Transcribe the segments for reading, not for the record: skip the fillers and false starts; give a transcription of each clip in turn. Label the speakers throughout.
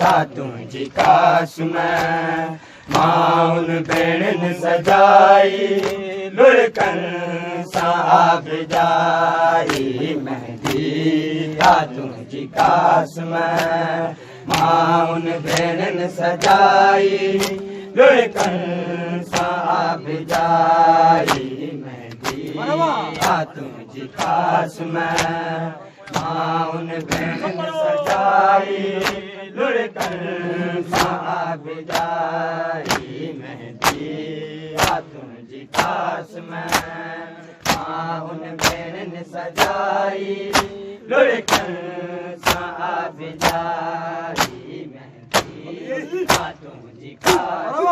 Speaker 1: तुझी कास्म माउन भेण सजाई लुड़कन साहब जाई मेहंदी तुझी कास्म माउन भेण सजाई लुड़कन साहब जाई मेहंदी तुझी कास्म माउन भेण सजाई लुड़कन साहब जाई मेहंदी तुझी कास्म माउन भेण सजाई लुड़कन साहब जाई मेहंदी तुझी कास्म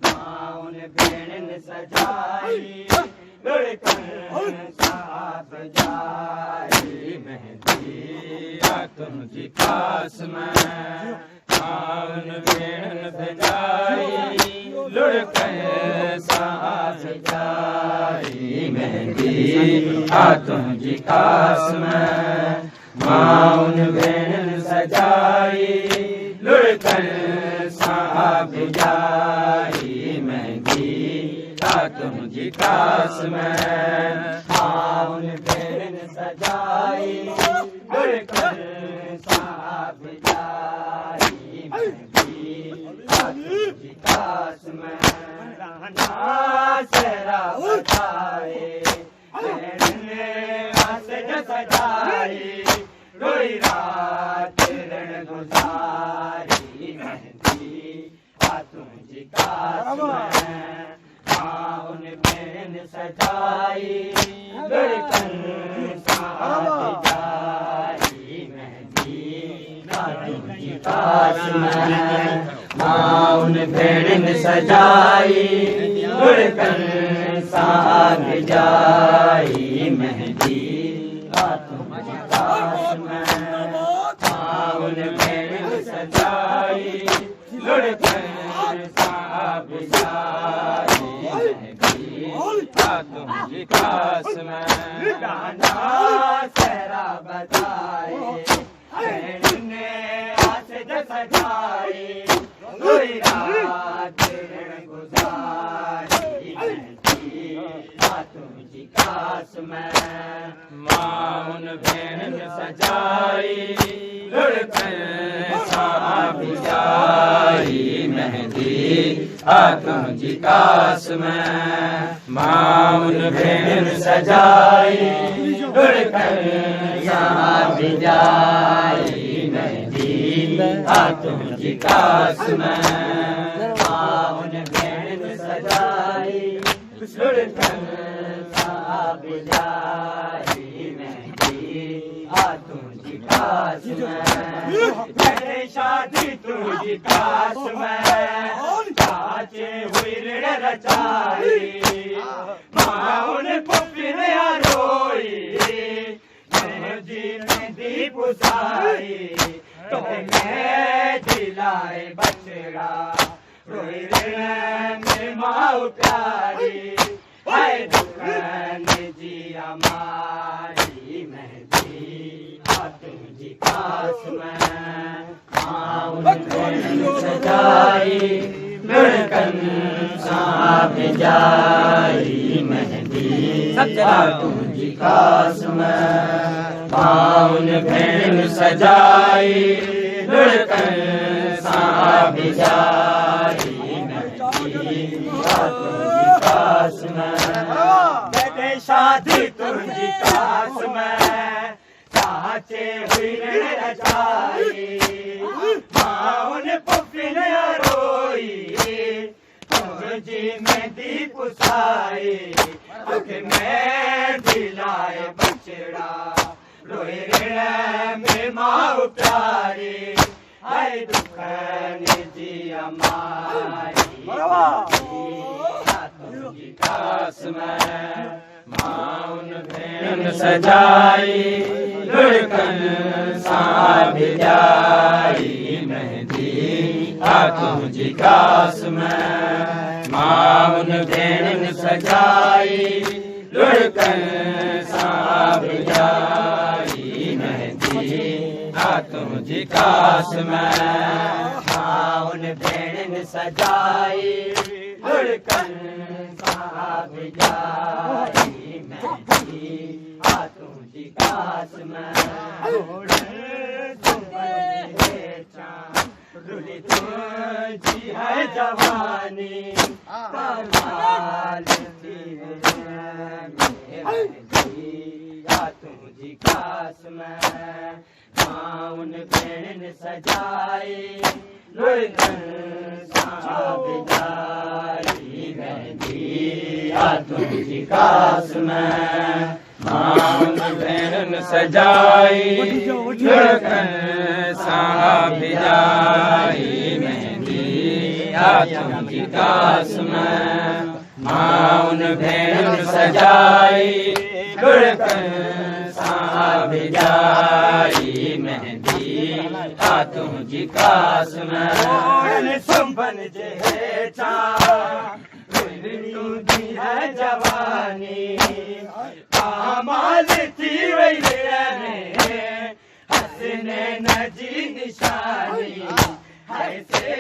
Speaker 1: माउन भेण सजाई लुड़कन साहब जाई मेहंदी तुझी कास्म माउन भेण सजाई लुड़कन साहब जाई मेहंदी तुझी कास्म माउन भेण सजाई लुड़कन साहब जाई मेहंदी तुझी कास्म माउन भेण सजाई लुड़कन साहब जाई मेहंदी तुझी कास्म सेरा बताए भेण सजाई रोई रात रण गुजारी मेहंदी तुझी कास्म माउन भेण सजाई लुड़कन साहब जाई मेहंदी तुझी कास्म माउन भेण सजाई लुड़कन साहब जाई मेहंदी तुझी कास्म माउन भेण सजाई लुड़कन साहब जाई तुझी कास्म गाना सेरा बताए भेण ने आसज सजाई रोई रात रण गुजारी मेहंदी तुझी कास्म माउन भेण सजाई लुड़कन साहब जाई मेहंदी तुझी कास्म माउन भेण सजाई लुड़कन साहब जाई मेहंदी तुझी कास्म माउन भेण सजाई लुड़कन साहब जाई मेहंदी तुझी कास्म शादी तुझी कास्म चाचे हुई ऋण रचाई माउन पुपिन रोई जी में दीप उसाई तुम्हें दिलाए बछड़ा रोई ऋण में माऊ प्यारी है दुखन जी हमारी मेहंदी तुझी कास्म माउन भेण सजाई लुड़कन साहब जाई मेहंदी तुझी कास्म माउन भेण सजाई लुड़कन साहब जाई मेहंदी तुझी कास्म शादी तुझी कास्म चाचे हुई ऋण रचाई माउन पुपिन रोई तुझी में दीप उसाई में दिलाए बछड़ा रोई ऋण में माऊ प्यारी है दुखन जी हमारी तुझी कास्म माउन भेण सजाई लुड़कन साहब जाई मेहंदी तुझी कास्म माउन भेण सजाई लुड़कन साहब जाई मेहंदी तुझी कास में माउन भेण सजाई लुढ़कन साहब जाई मेहंदी तुझी कास में रुली तुझी है जवानी कमाल तुझी कास में माउन भेण सजाई लुढ़कन साहब जाई मेहंदी तुझी कास में माउन भेण सजाई लुढ़कन साहब जाई मेहंदी तुझी कास में माउन भेण सजाई लुढ़कन साहब जाई मेहंदी तुझी कास में संभन जे तुझी है जवानी कमाल थी वही हंसने नजी निशानी ऐसे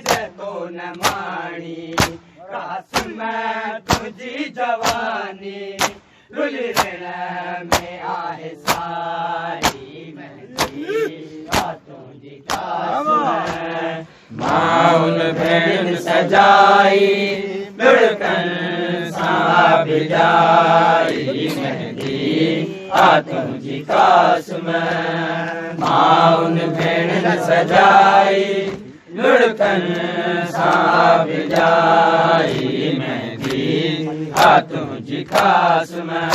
Speaker 1: जतो न माणी कास में तुझी जवानी रुली रण में आहे सारी मेहंदी तुझी कास में माउन भेण सजाई लुढ़कन साहब जाई मेहंदी तुझी कास में माउन भेण सजाई लुढ़कन साहब जाई मेहंदी तुझी कास में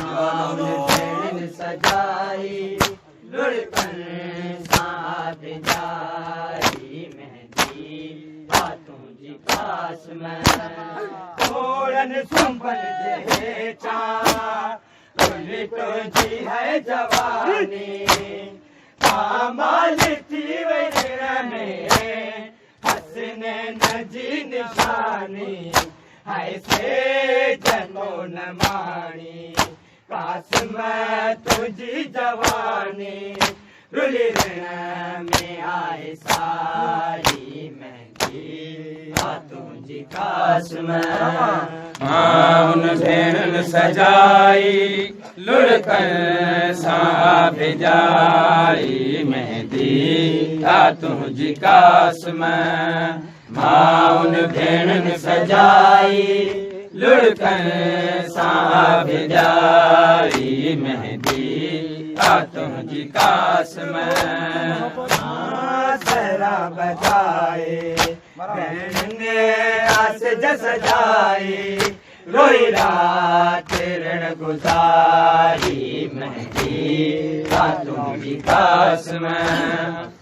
Speaker 1: माउन भेण सजाई लुढ़कन साहब जाई मेहंदी तुझी कास में थोड़न संभल जे तुझी है जवानी कमाल थी वही हंसने नजी निशानी ऐसे जनो न माणी कास में तुझी जवानी रुली रण में आए सारी मेहंदी तुझी कास में माउन भेण सजाई लुढ़कन साहब जाई मेहंदी तुझी कास में माउन भेण सजाई लुढ़कन साहब जाई मेहंदी तुझी कास में सरा बजाए भेण ने आस सजाई रोई रात रण गुजारी मेहंदी तुझी कास में